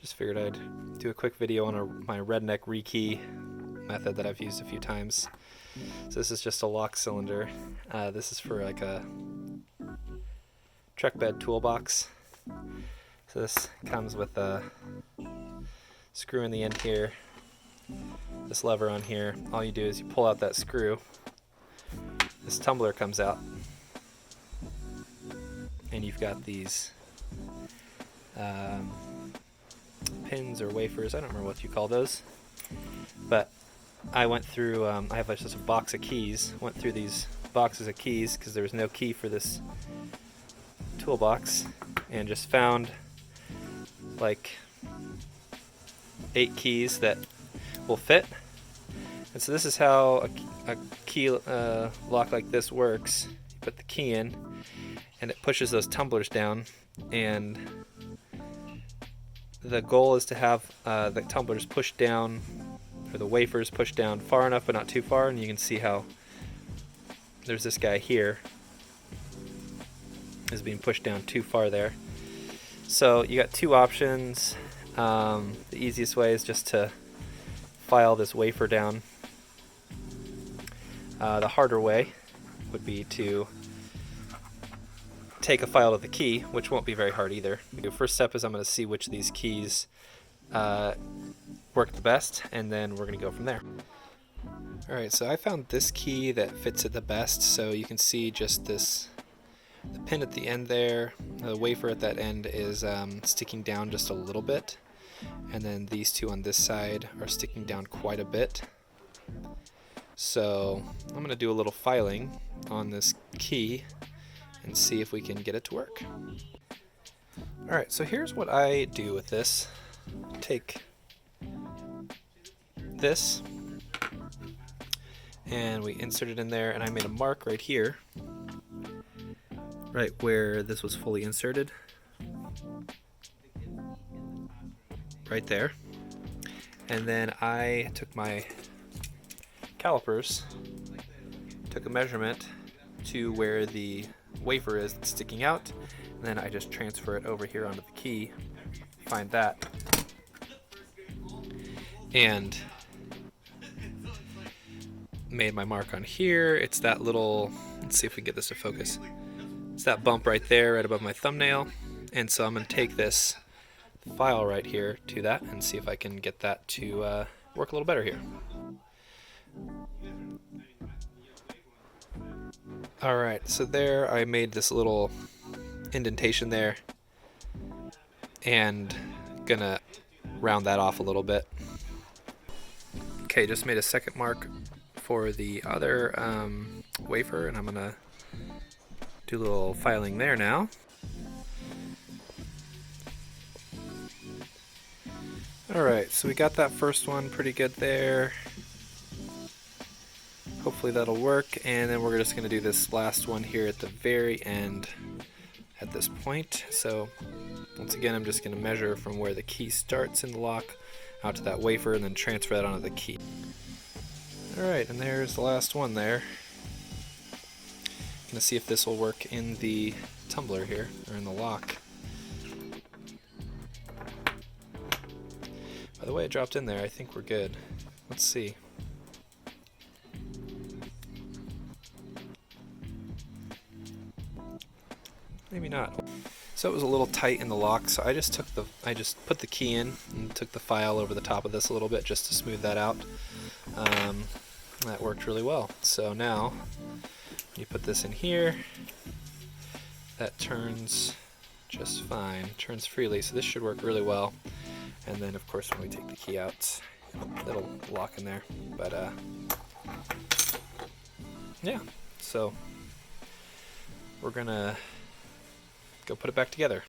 Just figured I'd do a quick video on my redneck rekey method that I've used a few times. So this is just a lock cylinder. This is for like a truck bed toolbox. So this comes with a screw in the end here, this lever on here. All you do is you pull out that screw, this tumbler comes out, and you've got these pins or wafers, I don't remember what you call those, but I went through, I have just a box of keys, went through these boxes of keys because there was no key for this toolbox, and just found like 8 keys that will fit. And so this is how a key lock like this works. You put the key in and it pushes those tumblers down, and the goal is to have the tumblers pushed down, or the wafers pushed down far enough but not too far. And you can see how there's this guy here is being pushed down too far there. So you got 2 options. The easiest way is just to file this wafer down. The harder way would be to take a file to the key, which won't be very hard either. The first step is I'm going to see which of these keys work the best, and then we're going to go from there. Alright, so I found this key that fits it the best. So you can see just this, the pin at the end there, the wafer at that end is sticking down just a little bit, and then these 2 on this side are sticking down quite a bit. So I'm going to do a little filing on this key and see if we can get it to work. Alright, so here's what I do with this. Take this and we insert it in there, and I made a mark right here, right where this was fully inserted, right there. And then I took my calipers, took a measurement to where the wafer is sticking out, and then I just transfer it over here onto the key, find that, and made my mark on here. It's that little, let's see if we can get this to focus, it's that bump right there right above my thumbnail. And so I'm going to take this file right here to that and see if I can get that to work a little better here. Alright, so there I made this little indentation there, and gonna round that off a little bit. Okay, just made a second mark for the other wafer, and I'm gonna do a little filing there now. Alright, so we got that first one pretty good there. Hopefully that'll work, and then we're just going to do this last one here at the very end at this point. So once again, I'm just going to measure from where the key starts in the lock out to that wafer, and then transfer that onto the key. Alright, and there's the last one there. Going to see if this will work in the tumbler here, or in the lock. By the way it dropped in there, I think we're good. Let's see. Maybe not. So it was a little tight in the lock, so I just put the key in and took the file over the top of this a little bit just to smooth that out. That worked really well. So now you put this in here, that turns just fine, turns freely, so this should work really well. And then of course when we take the key out, it'll lock in there. But yeah, so we're gonna go put it back together.